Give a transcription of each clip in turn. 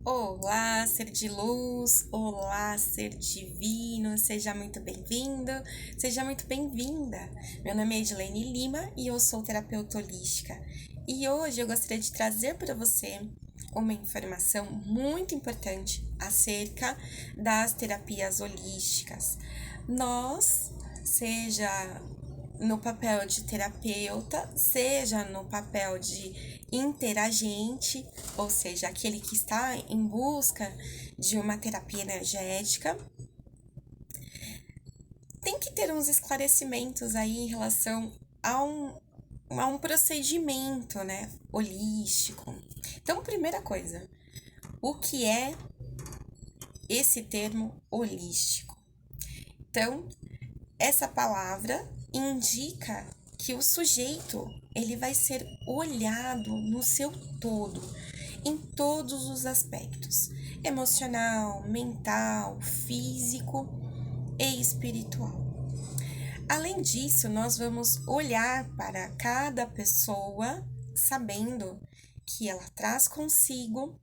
Olá, ser de luz, olá, ser divino, seja muito bem-vindo, seja muito bem-vinda. Meu nome é Edilene Lima e eu sou terapeuta holística. E hoje eu gostaria de trazer para você uma informação muito importante acerca das terapias holísticas. Nós, seja no papel de terapeuta, seja no papel de interagente, ou seja, aquele que está em busca de uma terapia energética, tem que ter uns esclarecimentos aí em relação a um procedimento, né, holístico. Então, primeira coisa, o que é esse termo holístico? Então, essa palavra indica que o sujeito ele vai ser olhado no seu todo, em todos os aspectos, emocional, mental, físico e espiritual. Além disso, nós vamos olhar para cada pessoa sabendo que ela traz consigo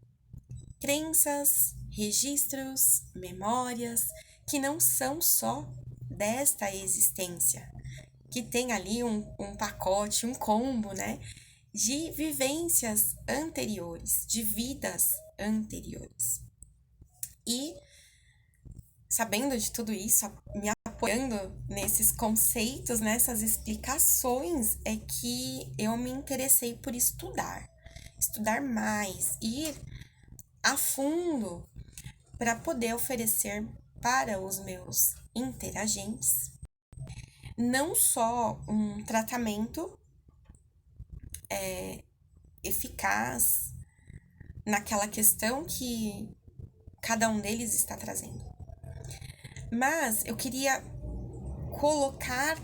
crenças, registros, memórias que não são só desta existência, que tem ali um pacote, um combo, né, de vivências anteriores, de vidas anteriores. E sabendo de tudo isso, me apoiando nesses conceitos, nessas explicações, é que eu me interessei por estudar mais, ir a fundo para poder oferecer para os meus interagentes não só um tratamento eficaz naquela questão que cada um deles está trazendo, mas eu queria colocar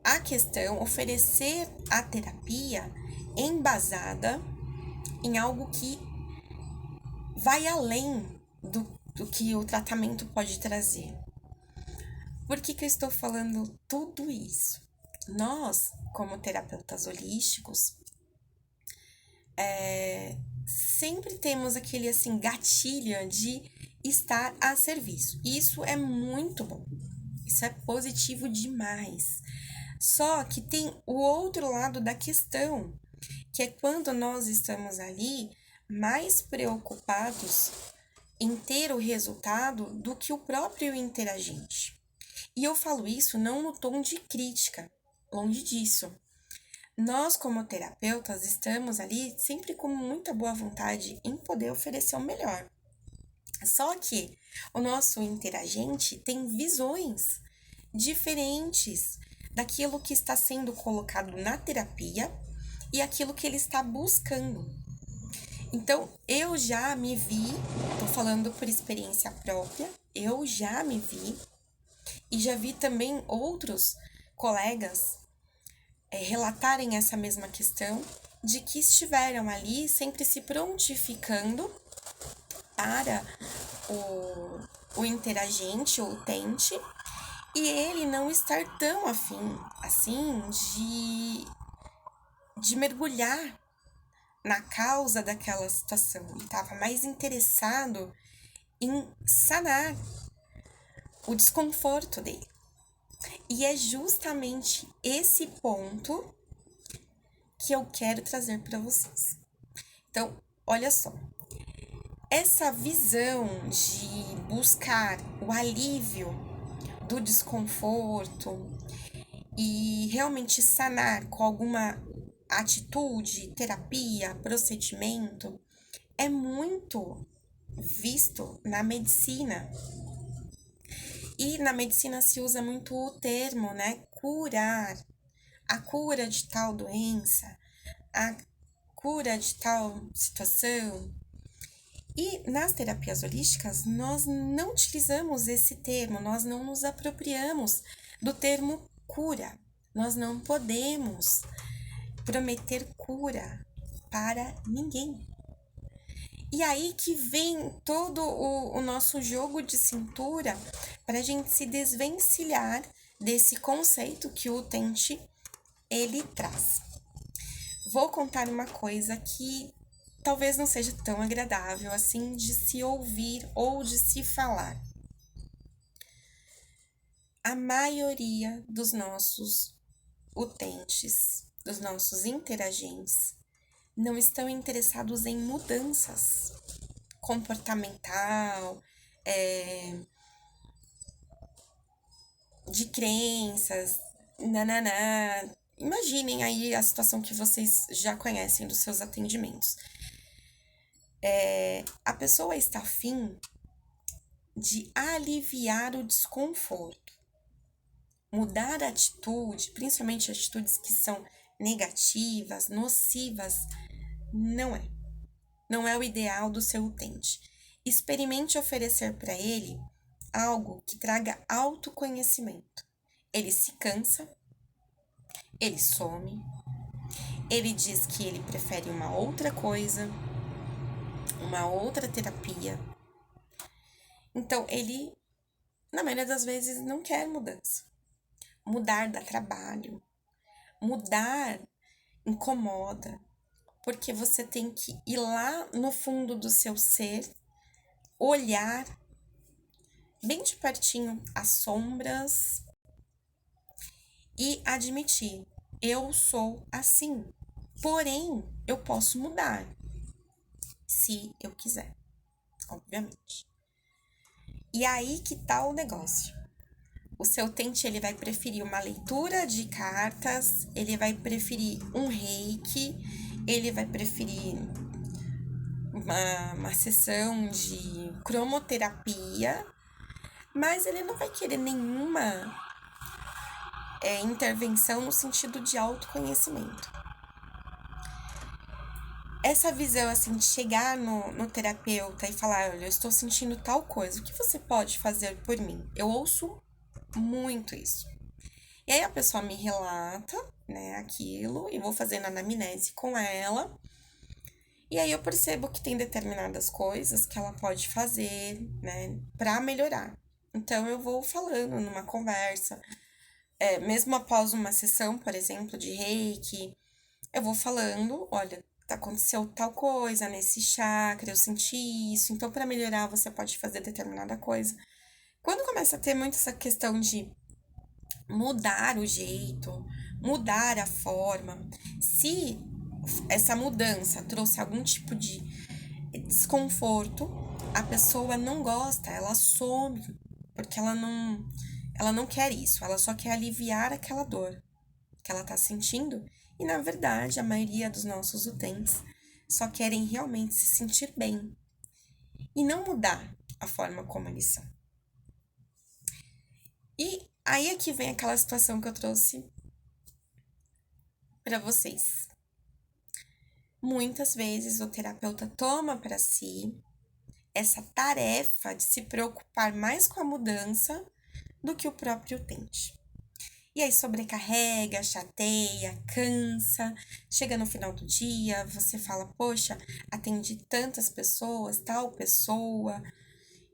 a questão, oferecer a terapia embasada em algo que vai além do que o tratamento pode trazer. Por que eu estou falando tudo isso? Nós, como terapeutas holísticos, sempre temos aquele assim gatilho de estar a serviço. Isso é muito bom. Isso é positivo demais. Só que tem o outro lado da questão, que é quando nós estamos ali mais preocupados em ter o resultado do que o próprio interagente. E eu falo isso não no tom de crítica, longe disso. Nós, como terapeutas, estamos ali sempre com muita boa vontade em poder oferecer o melhor. Só que o nosso interagente tem visões diferentes daquilo que está sendo colocado na terapia e aquilo que ele está buscando. Então, eu já me vi, tô falando por experiência própria, eu já me vi e já vi também outros colegas relatarem essa mesma questão de que estiveram ali sempre se prontificando para o interagente, o utente, e ele não estar tão afim assim de mergulhar na causa daquela situação. Ele estava mais interessado em sanar o desconforto dele. E é justamente esse ponto que eu quero trazer para vocês. Então, olha só. Essa visão de buscar o alívio do desconforto e realmente sanar com alguma atitude, terapia, procedimento, é muito visto na medicina. E na medicina se usa muito o termo, né? Curar. A cura de tal doença, a cura de tal situação. E nas terapias holísticas, nós não utilizamos esse termo, nós não nos apropriamos do termo cura. Nós não podemos prometer cura para ninguém. E aí que vem todo o nosso jogo de cintura para a gente se desvencilhar desse conceito que o utente ele traz. Vou contar uma coisa que talvez não seja tão agradável assim de se ouvir ou de se falar. A maioria dos nossos utentes, dos nossos interagentes, não estão interessados em mudanças comportamental, de crenças, nananá. Imaginem aí a situação que vocês já conhecem dos seus atendimentos. A pessoa está afim de aliviar o desconforto. Mudar a atitude, principalmente atitudes que são negativas, nocivas, não é. Não é o ideal do seu utente. Experimente oferecer para ele algo que traga autoconhecimento. Ele se cansa, ele some, ele diz que ele prefere uma outra coisa, uma outra terapia. Então, ele, na maioria das vezes, não quer mudança. Mudar dá trabalho. Mudar incomoda, porque você tem que ir lá no fundo do seu ser, olhar bem de pertinho as sombras e admitir: eu sou assim, porém eu posso mudar, se eu quiser, obviamente. E aí que tá o negócio. O seu utente, ele vai preferir uma leitura de cartas, ele vai preferir um reiki, ele vai preferir uma sessão de cromoterapia, mas ele não vai querer nenhuma intervenção no sentido de autoconhecimento. Essa visão, assim, de chegar no terapeuta e falar: olha, eu estou sentindo tal coisa, o que você pode fazer por mim? Eu ouço muito isso. E aí a pessoa me relata, né, aquilo, e vou fazendo anamnese com ela. E aí eu percebo que tem determinadas coisas que ela pode fazer, né, pra melhorar. Então eu vou falando numa conversa, mesmo após uma sessão, por exemplo, de reiki, eu vou falando: olha, aconteceu tal coisa nesse chakra, eu senti isso, então para melhorar você pode fazer determinada coisa. Quando começa a ter muito essa questão de mudar o jeito, mudar a forma, se essa mudança trouxe algum tipo de desconforto, a pessoa não gosta, ela some, porque ela não quer isso, ela só quer aliviar aquela dor que ela tá sentindo. E na verdade, a maioria dos nossos utentes só querem realmente se sentir bem e não mudar a forma como eles são. E aí é que vem aquela situação que eu trouxe para vocês. Muitas vezes o terapeuta toma para si essa tarefa de se preocupar mais com a mudança do que o próprio utente. E aí sobrecarrega, chateia, cansa. Chega no final do dia, você fala: poxa, atendi tantas pessoas, tal pessoa,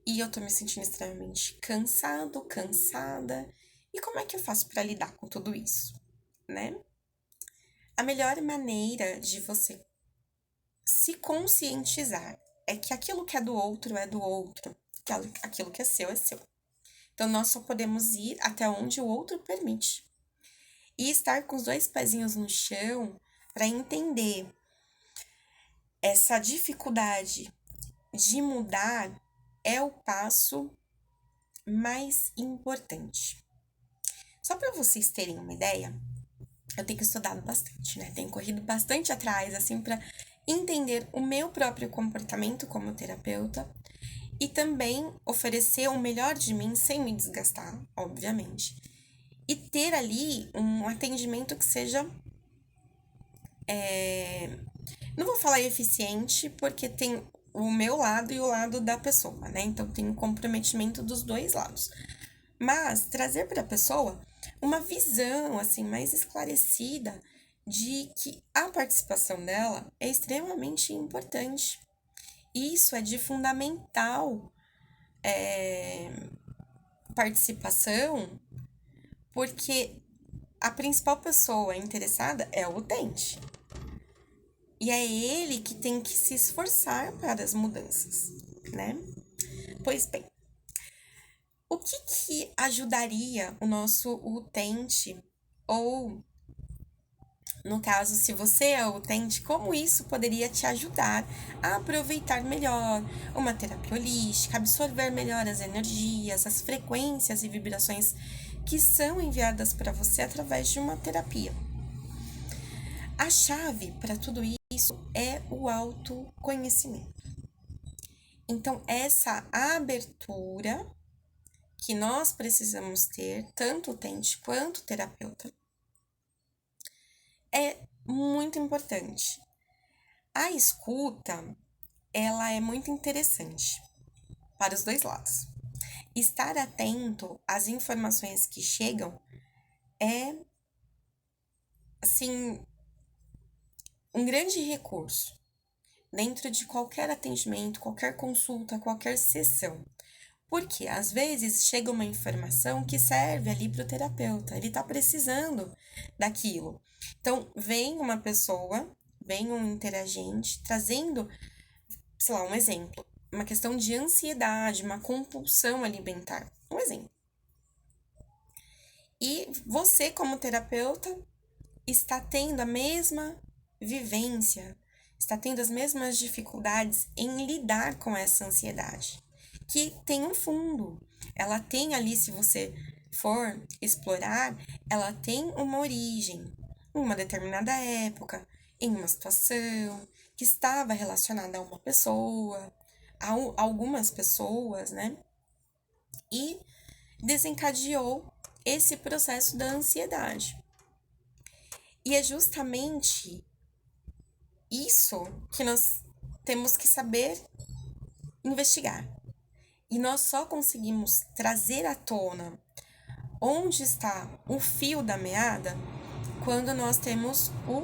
e eu tô me sentindo extremamente cansado, cansada. E como é que eu faço para lidar com tudo isso, né? A melhor maneira de você se conscientizar é que aquilo que é do outro, que aquilo que é seu é seu. Então, nós só podemos ir até onde o outro permite. E estar com os dois pezinhos no chão para entender essa dificuldade de mudar é o passo mais importante. Só para vocês terem uma ideia, eu tenho estudado bastante, né? Tenho corrido bastante atrás, assim, para entender o meu próprio comportamento como terapeuta e também oferecer o melhor de mim sem me desgastar, obviamente. E ter ali um atendimento que seja. Não vou falar eficiente, porque tem o meu lado e o lado da pessoa, né? Então tem o comprometimento dos dois lados. Mas trazer para a pessoa uma visão assim mais esclarecida de que a participação dela é extremamente importante. Isso é de fundamental participação, porque a principal pessoa interessada é o utente. E é ele que tem que se esforçar para as mudanças, né? Pois bem, o que ajudaria o nosso utente, ou, no caso, se você é utente, como isso poderia te ajudar a aproveitar melhor uma terapia holística, absorver melhor as energias, as frequências e vibrações que são enviadas para você através de uma terapia? A chave para tudo isso é o autoconhecimento. Então, essa abertura que nós precisamos ter, tanto utente quanto terapeuta, é muito importante. A escuta, ela é muito interessante para os dois lados. Estar atento às informações que chegam é, assim, um grande recurso dentro de qualquer atendimento, qualquer consulta, qualquer sessão. Porque às vezes chega uma informação que serve ali para o terapeuta, ele está precisando daquilo. Então, vem uma pessoa, vem um interagente, trazendo, sei lá, um exemplo, uma questão de ansiedade, uma compulsão alimentar. Um exemplo. E você, como terapeuta, está tendo a mesma vivência, está tendo as mesmas dificuldades em lidar com essa ansiedade, que tem um fundo. Ela tem ali, se você for explorar, ela tem uma origem, em uma determinada época, em uma situação que estava relacionada a uma pessoa, a algumas pessoas, né? E desencadeou esse processo da ansiedade. E é justamente isso que nós temos que saber investigar. E nós só conseguimos trazer à tona onde está o fio da meada quando nós temos o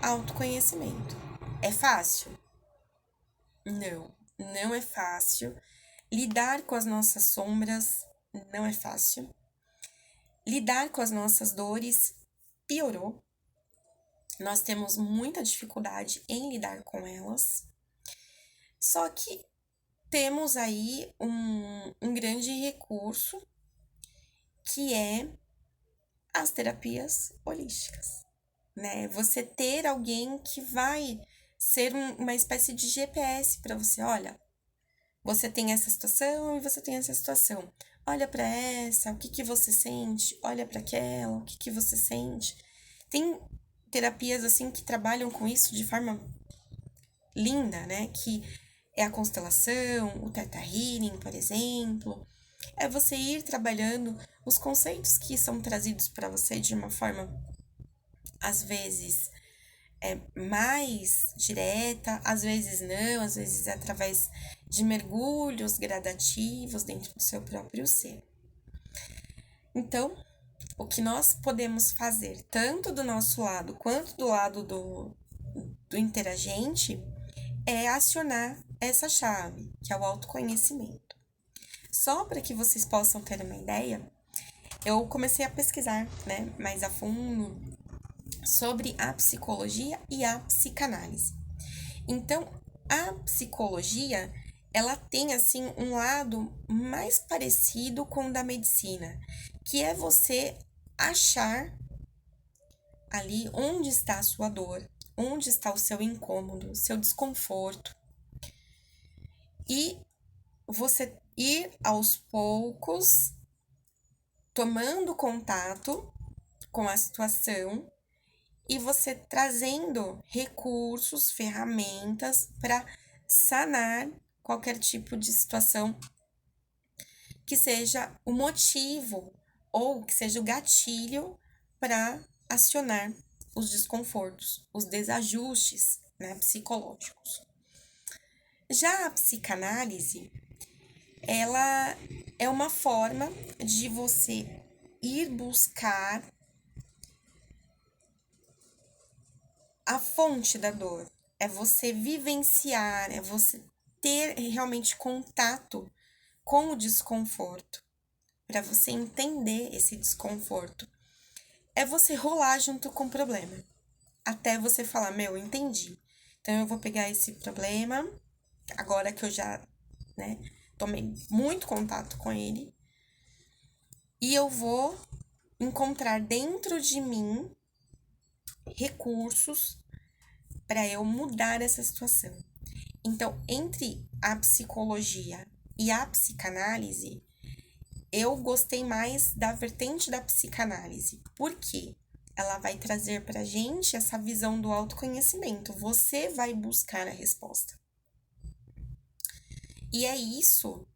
autoconhecimento. É fácil? Não, não é fácil. Lidar com as nossas sombras não é fácil. Lidar com as nossas dores piorou. Nós temos muita dificuldade em lidar com elas. Só que temos aí um grande recurso, que é as terapias holísticas, né? Você ter alguém que vai ser uma espécie de GPS para você. Olha, você tem essa situação e você tem essa situação. Olha para essa, o que que você sente? Olha para aquela, o que que você sente? Tem terapias assim que trabalham com isso de forma linda, né? Que é a constelação, o Theta Healing, por exemplo. É você ir trabalhando os conceitos que são trazidos para você de uma forma, às vezes, mais direta, às vezes não, às vezes é através de mergulhos gradativos dentro do seu próprio ser. Então, o que nós podemos fazer, tanto do nosso lado quanto do lado do interagente, é acionar essa chave, que é o autoconhecimento. Só para que vocês possam ter uma ideia, eu comecei a pesquisar, né, mais a fundo sobre a psicologia e a psicanálise. Então, a psicologia, ela tem assim um lado mais parecido com o da medicina, que é você achar ali onde está a sua dor, onde está o seu incômodo, o seu desconforto, e você ir aos poucos tomando contato com a situação e você trazendo recursos, ferramentas para sanar qualquer tipo de situação que seja o motivo ou que seja o gatilho para acionar os desconfortos, os desajustes, né, psicológicos. Já a psicanálise, ela é uma forma de você ir buscar a fonte da dor, é você vivenciar, é você ter realmente contato com o desconforto, para você entender esse desconforto. É você rolar junto com o problema, até você falar, meu, entendi. Então, eu vou pegar esse problema, agora que eu já, né, tomei muito contato com ele, e eu vou encontrar dentro de mim recursos para eu mudar essa situação. Então, entre a psicologia e a psicanálise, eu gostei mais da vertente da psicanálise. Por quê? Ela vai trazer pra gente essa visão do autoconhecimento. Você vai buscar a resposta. E é isso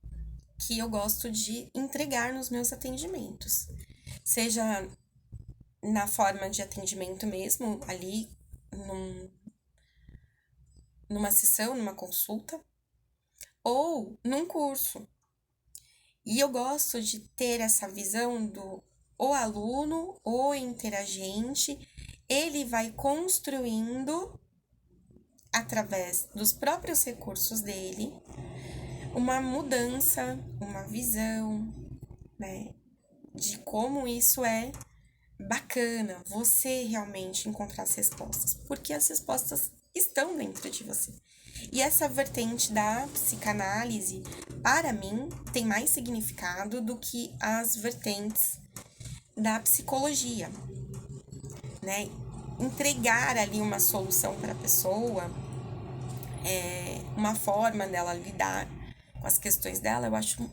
que eu gosto de entregar nos meus atendimentos. Seja na forma de atendimento mesmo, ali numa sessão, numa consulta, ou num curso. E eu gosto de ter essa visão do o aluno, o interagente, ele vai construindo, através dos próprios recursos dele, uma mudança, uma visão, né, de como isso é bacana, você realmente encontrar as respostas, porque as respostas estão dentro de você. E essa vertente da psicanálise, para mim, tem mais significado do que as vertentes da psicologia, né? Entregar ali uma solução para a pessoa, uma forma dela lidar com as questões dela, eu acho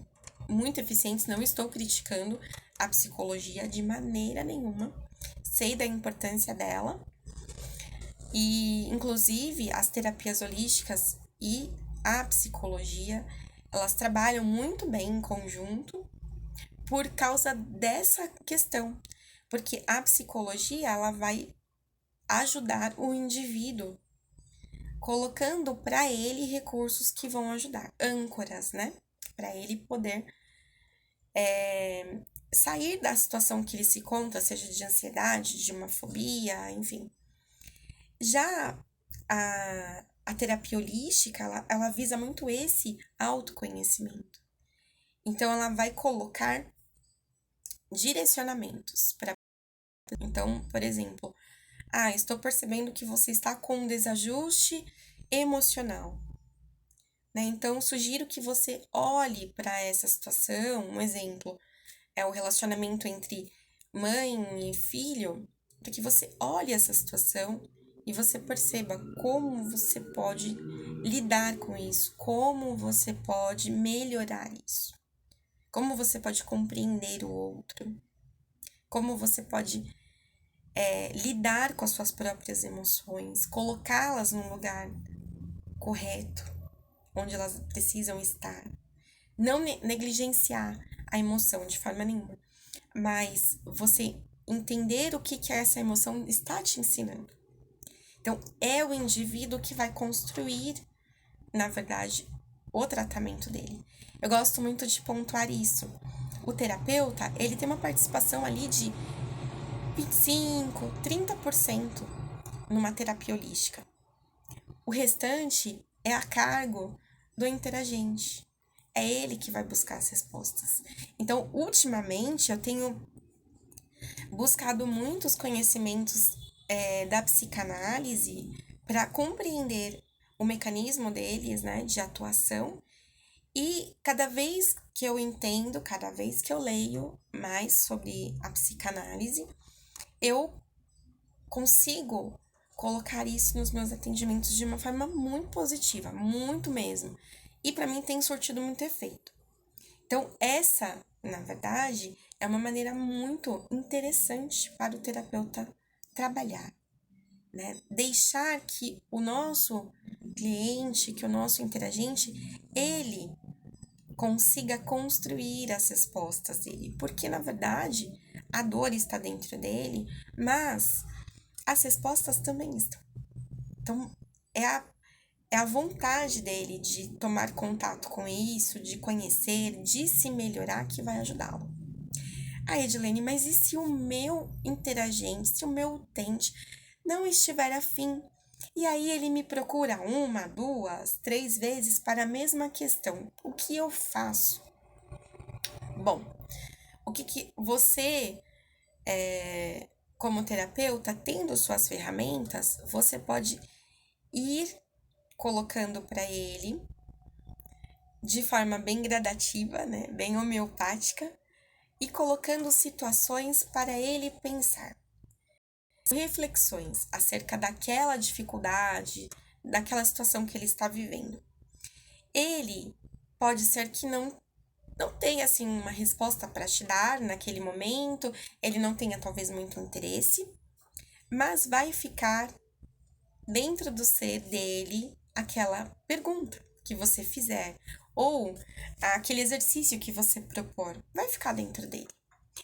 muito eficiente. Não estou criticando a psicologia de maneira nenhuma, sei da importância dela, e inclusive as terapias holísticas e a psicologia, elas trabalham muito bem em conjunto por causa dessa questão, porque a psicologia, ela vai ajudar o indivíduo, colocando para ele recursos que vão ajudar, âncoras, né? Para ele poder sair da situação que ele se encontra, seja de ansiedade, de uma fobia, enfim. Já a terapia holística, ela visa muito esse autoconhecimento. Então, ela vai colocar direcionamentos para. Então, por exemplo, estou percebendo que você está com um desajuste emocional, né? Então, sugiro que você olhe para essa situação. Um exemplo é o relacionamento entre mãe e filho, para que você olhe essa situação e você perceba como você pode lidar com isso, como você pode melhorar isso, como você pode compreender o outro, como você pode lidar com as suas próprias emoções, colocá-las num lugar correto, onde elas precisam estar. Não negligenciar a emoção de forma nenhuma, mas você entender o que essa emoção está te ensinando. Então, é o indivíduo que vai construir, na verdade, o tratamento dele. Eu gosto muito de pontuar isso. O terapeuta, ele tem uma participação ali de 25, 30% numa terapia holística. O restante é a cargo do interagente. É ele que vai buscar as respostas. Então, ultimamente, eu tenho buscado muitos conhecimentos da psicanálise para compreender o mecanismo deles, né, de atuação. E cada vez que eu entendo, cada vez que eu leio mais sobre a psicanálise, eu consigo colocar isso nos meus atendimentos de uma forma muito positiva, muito mesmo. E para mim tem surtido muito efeito. Então, essa, na verdade, é uma maneira muito interessante para o terapeuta trabalhar, né? Deixar que o nosso cliente, que o nosso interagente, ele consiga construir as respostas dele, porque na verdade a dor está dentro dele, mas as respostas também estão. Então, é a vontade dele de tomar contato com isso, de conhecer, de se melhorar que vai ajudá-lo. Edilene, mas e se o meu interagente, se o meu utente não estiver afim? E aí ele me procura 1, 2, 3 vezes para a mesma questão. O que eu faço? Bom, o que você, como terapeuta, tendo suas ferramentas, você pode ir colocando para ele de forma bem gradativa, né, bem homeopática, e colocando situações para ele pensar. Reflexões acerca daquela dificuldade, daquela situação que ele está vivendo. Ele pode ser que não tenha assim uma resposta para te dar naquele momento, ele não tenha talvez muito interesse, mas vai ficar dentro do ser dele aquela pergunta que você fizer ou aquele exercício que você propor, vai ficar dentro dele.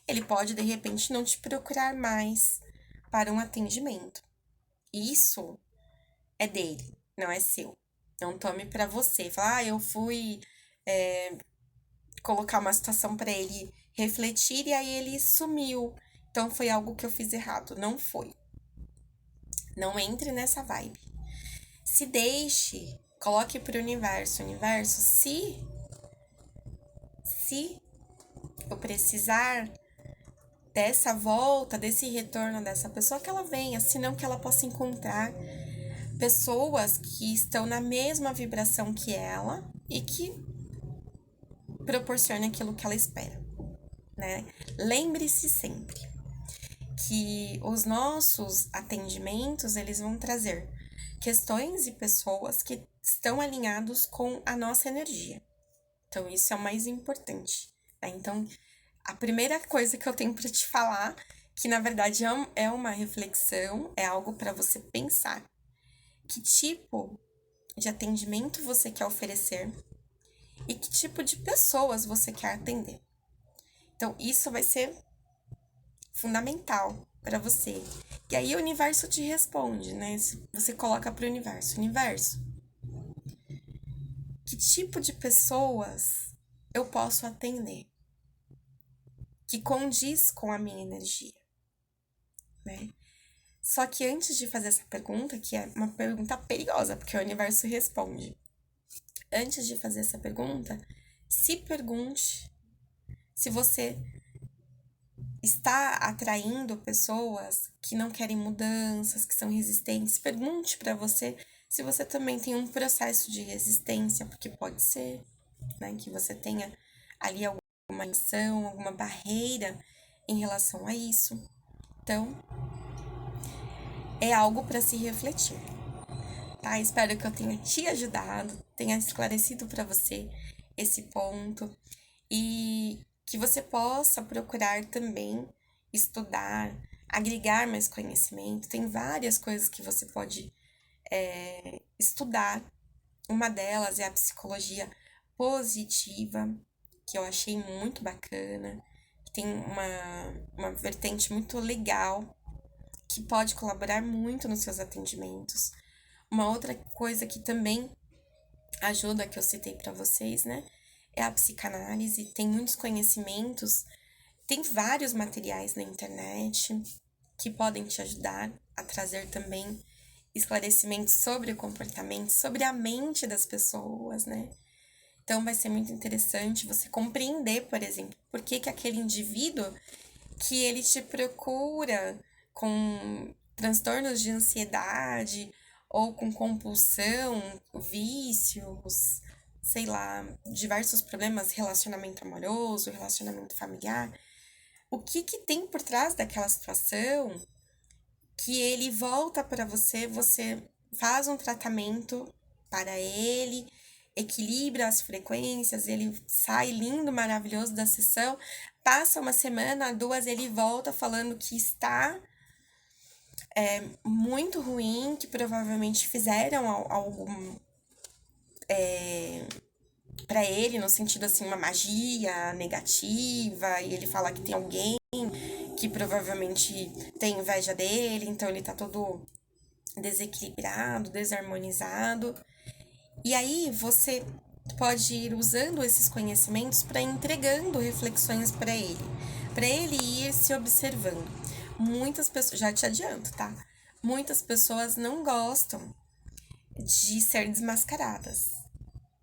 Ele pode de repente não te procurar mais para um atendimento. Isso é dele, não é seu. Não tome para você. Fala, eu fui colocar uma situação para ele refletir e aí ele sumiu. Então foi algo que eu fiz errado. Não foi. Não entre nessa vibe. Se deixe, coloque para o universo. Universo, se eu precisar dessa volta, desse retorno dessa pessoa, que ela venha, senão que ela possa encontrar pessoas que estão na mesma vibração que ela e que proporcione aquilo que ela espera, né? Lembre-se sempre que os nossos atendimentos, eles vão trazer questões e pessoas que estão alinhados com a nossa energia. Então, isso é o mais importante, né? Então, a primeira coisa que eu tenho para te falar, que na verdade é uma reflexão, é algo para você pensar. Que tipo de atendimento você quer oferecer e que tipo de pessoas você quer atender. Então, isso vai ser fundamental para você. E aí o universo te responde, né? Você coloca para o universo, que tipo de pessoas eu posso atender que condiz com a minha energia, né? Só que antes de fazer essa pergunta, que é uma pergunta perigosa, porque o universo responde. Antes de fazer essa pergunta, se pergunte se você está atraindo pessoas que não querem mudanças, que são resistentes. Pergunte para você se você também tem um processo de resistência, porque pode ser, né, que você tenha ali alguma tensão, alguma barreira em relação a isso. Então, é algo para se refletir, tá? Espero que eu tenha te ajudado, tenha esclarecido para você esse ponto e que você possa procurar também estudar, agregar mais conhecimento. Tem várias coisas que você pode estudar. Uma delas é a psicologia positiva, que eu achei muito bacana. Tem uma vertente muito legal que pode colaborar muito nos seus atendimentos. Uma outra coisa que também ajuda, que eu citei para vocês, né? É a psicanálise. Tem muitos conhecimentos, tem vários materiais na internet que podem te ajudar a trazer também esclarecimentos sobre o comportamento, sobre a mente das pessoas, né? Então vai ser muito interessante você compreender, por exemplo, por que aquele indivíduo que ele te procura com transtornos de ansiedade ou com compulsão, vícios, sei lá, diversos problemas, relacionamento amoroso, relacionamento familiar. O que tem por trás daquela situação que ele volta para você, você faz um tratamento para ele, equilibra as frequências, ele sai lindo, maravilhoso da sessão, passa uma semana, duas, ele volta falando que está muito ruim, que provavelmente fizeram algo para ele, no sentido assim, uma magia negativa, e ele fala que tem alguém que provavelmente tem inveja dele, então ele tá todo desequilibrado, desarmonizado. E aí você pode ir usando esses conhecimentos para entregando reflexões para ele ir se observando. Muitas pessoas, já te adianto, tá? Muitas pessoas não gostam de ser desmascaradas,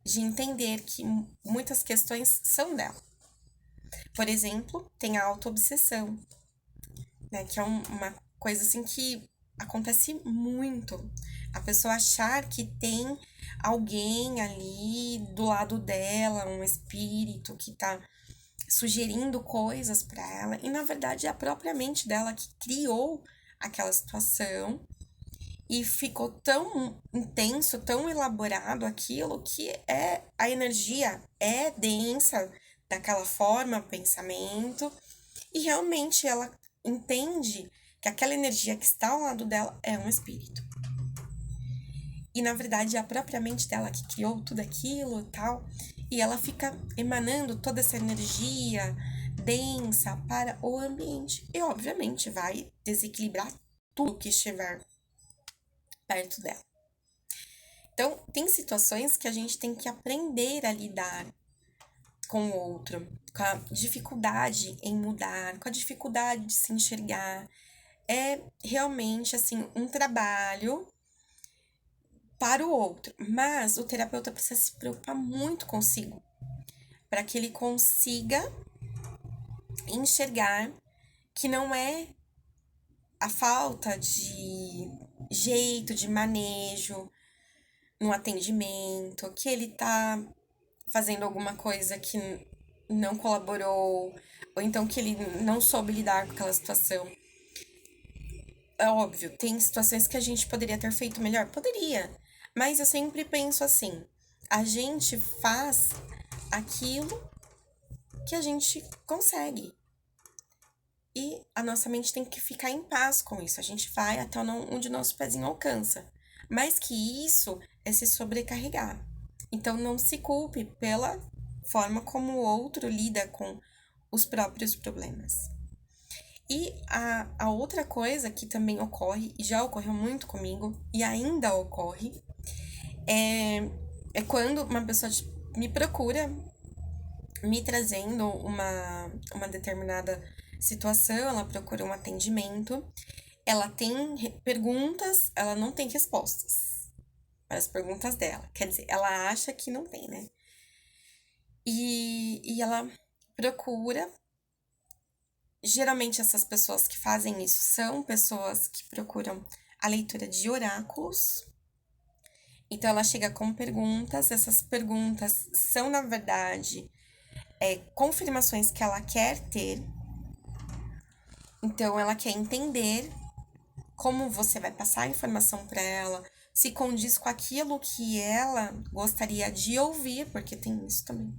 de entender que muitas questões são dela. Por exemplo, tem a autoobsessão, né? Que é uma coisa assim que acontece muito. A pessoa achar que tem alguém ali do lado dela, um espírito que tá sugerindo coisas para ela, e na verdade é a própria mente dela que criou aquela situação e ficou tão intenso, tão elaborado aquilo que a energia é densa daquela forma, pensamento, e realmente ela entende que aquela energia que está ao lado dela é um espírito. E na verdade é a própria mente dela que criou tudo aquilo e tal, e ela fica emanando toda essa energia densa para o ambiente. E obviamente vai desequilibrar tudo que estiver perto dela. Então, tem situações que a gente tem que aprender a lidar com o outro, com a dificuldade em mudar, com a dificuldade de se enxergar. É realmente, assim, um trabalho para o outro, mas o terapeuta precisa se preocupar muito consigo, para que ele consiga enxergar que não é a falta de jeito, de manejo no atendimento, que ele tá fazendo alguma coisa que não colaborou, ou então que ele não soube lidar com aquela situação. É óbvio, tem situações que a gente poderia ter feito melhor? Poderia. Mas eu sempre penso assim: a gente faz aquilo que a gente consegue. E a nossa mente tem que ficar em paz com isso. A gente vai até onde o nosso pezinho alcança. Mais que isso é se sobrecarregar. Então não se culpe pela forma como o outro lida com os próprios problemas. E a outra coisa que também ocorre, e já ocorreu muito comigo, e ainda ocorre, é quando uma pessoa me procura, me trazendo uma determinada situação, ela procura um atendimento, ela tem perguntas, ela não tem respostas para as perguntas dela. Quer dizer, ela acha que não tem, né? E ela procura. Geralmente, essas pessoas que fazem isso são pessoas que procuram a leitura de oráculos. Então, ela chega com perguntas. Essas perguntas são, na verdade, confirmações que ela quer ter. Então, ela quer entender como você vai passar a informação para ela, se condiz com aquilo que ela gostaria de ouvir, porque tem isso também.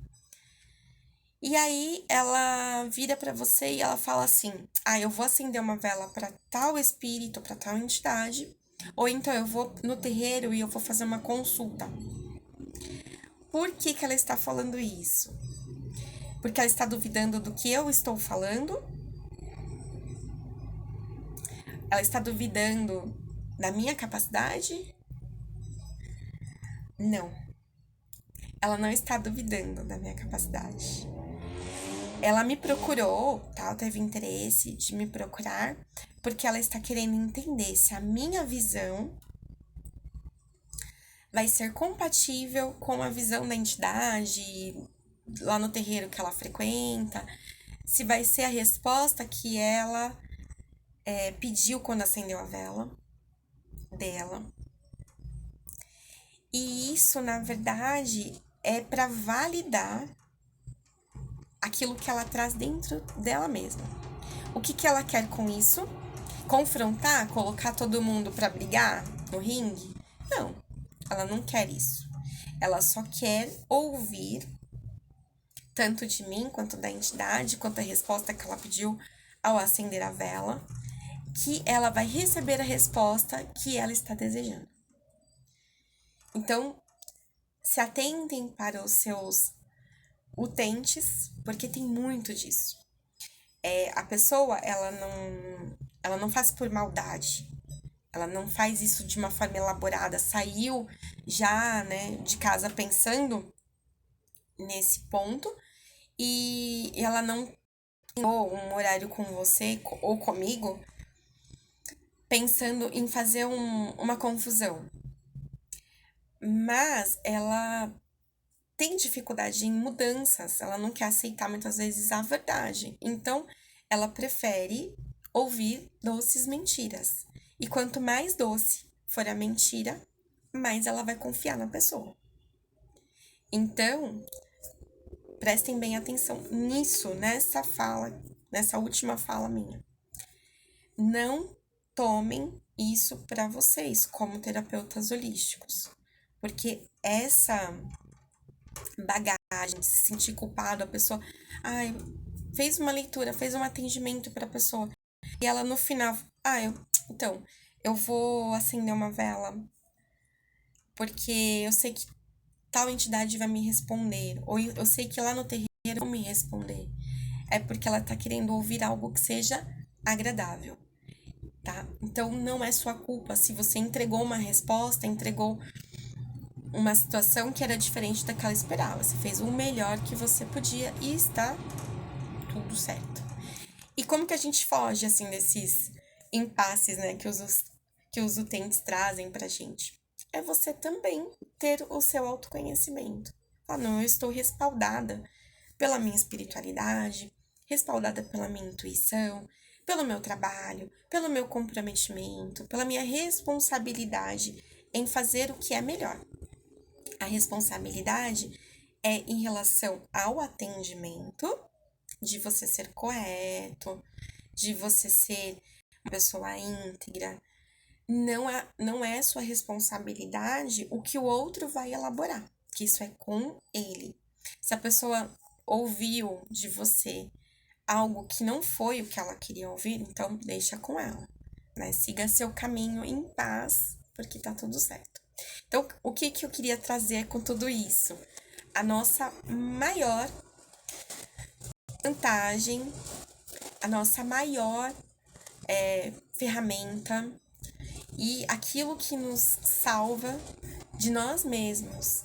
E aí ela vira para você e ela fala assim: "Ah, eu vou acender uma vela para tal espírito, para tal entidade, ou então eu vou no terreiro e eu vou fazer uma consulta". Por que que ela está falando isso? Porque ela está duvidando do que eu estou falando? Ela está duvidando da minha capacidade? Não. Ela não está duvidando da minha capacidade. Ela me procurou, tá? Ela teve interesse de me procurar, porque ela está querendo entender se a minha visão vai ser compatível com a visão da entidade lá no terreiro que ela frequenta, se vai ser a resposta que ela pediu quando acendeu a vela dela. E isso, na verdade, é para validar aquilo que ela traz dentro dela mesma. O que ela quer com isso? Confrontar? Colocar todo mundo para brigar no ringue? Não, ela não quer isso. Ela só quer ouvir, tanto de mim, quanto da entidade, quanto a resposta que ela pediu ao acender a vela, que ela vai receber a resposta que ela está desejando. Então, se atentem para os seus utentes, porque tem muito disso. A pessoa, ela não faz por maldade. Ela não faz isso de uma forma elaborada. Saiu já, né, de casa pensando nesse ponto e ela não tem um horário com você ou comigo pensando em fazer uma confusão. Mas ela tem dificuldade em mudanças, ela não quer aceitar muitas vezes a verdade. Então, ela prefere ouvir doces mentiras. E quanto mais doce for a mentira, mais ela vai confiar na pessoa. Então, prestem bem atenção nisso, nessa última fala minha. Não tomem isso para vocês como terapeutas holísticos, porque essa bagagem de se sentir culpado, a pessoa, fez uma leitura, fez um atendimento para a pessoa e ela no final, então, eu vou acender uma vela porque eu sei que tal entidade vai me responder, ou eu sei que lá no terreiro vão me responder. É porque ela tá querendo ouvir algo que seja agradável, tá? Então não é sua culpa se você entregou uma resposta, entregou uma situação que era diferente da que ela esperava. Você fez o melhor que você podia e está tudo certo. E como que a gente foge, assim, desses impasses, né, que os utentes trazem pra gente? É você também ter o seu autoconhecimento. Não, eu estou respaldada pela minha espiritualidade, respaldada pela minha intuição, pelo meu trabalho, pelo meu comprometimento, pela minha responsabilidade em fazer o que é melhor. A responsabilidade é em relação ao atendimento, de você ser correto, de você ser uma pessoa íntegra. Não é sua responsabilidade o que o outro vai elaborar, que isso é com ele. Se a pessoa ouviu de você algo que não foi o que ela queria ouvir, então deixa com ela, né? Siga seu caminho em paz, porque tá tudo certo. Então, o que eu queria trazer com tudo isso? A nossa maior vantagem, a nossa maior ferramenta e aquilo que nos salva de nós mesmos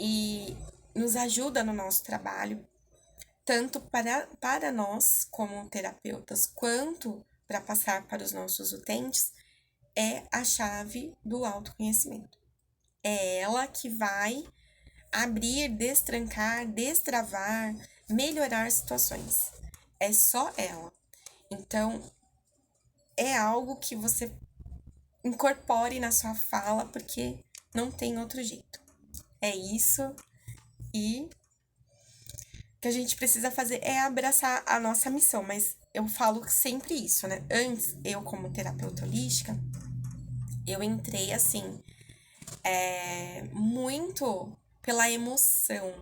e nos ajuda no nosso trabalho, tanto para nós como terapeutas, quanto para passar para os nossos utentes, é a chave do autoconhecimento. É ela que vai abrir, destrancar, destravar, melhorar situações. É só ela. Então, é algo que você incorpore na sua fala, porque não tem outro jeito. É isso. E o que a gente precisa fazer é abraçar a nossa missão, mas eu falo sempre isso, né? Antes, eu como terapeuta holística, eu entrei assim, muito pela emoção,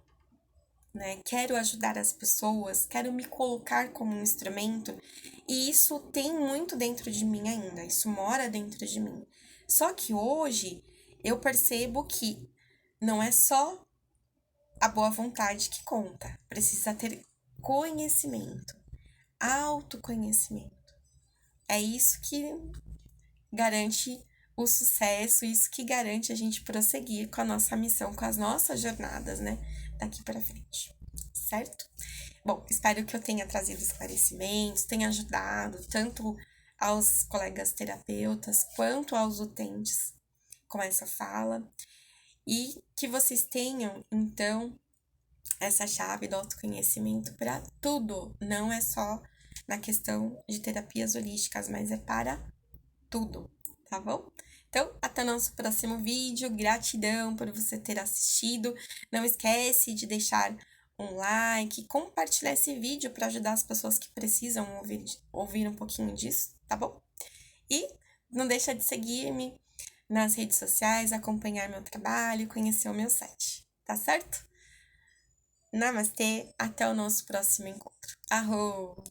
né? Quero ajudar as pessoas, quero me colocar como um instrumento, e isso tem muito dentro de mim ainda, isso mora dentro de mim. Só que hoje eu percebo que não é só a boa vontade que conta, precisa ter conhecimento, autoconhecimento. É isso que garante o sucesso, isso que garante a gente prosseguir com a nossa missão, com as nossas jornadas, né, daqui para frente, certo? Bom, espero que eu tenha trazido esclarecimentos, tenha ajudado tanto aos colegas terapeutas quanto aos utentes com essa fala e que vocês tenham, então, essa chave do autoconhecimento para tudo, não é só na questão de terapias holísticas, mas é para tudo, tá bom? Então, até o nosso próximo vídeo. Gratidão por você ter assistido. Não esquece de deixar um like, compartilhar esse vídeo para ajudar as pessoas que precisam ouvir um pouquinho disso, tá bom? E não deixa de seguir-me nas redes sociais, acompanhar meu trabalho, conhecer o meu site, tá certo? Namastê, até o nosso próximo encontro. Arro!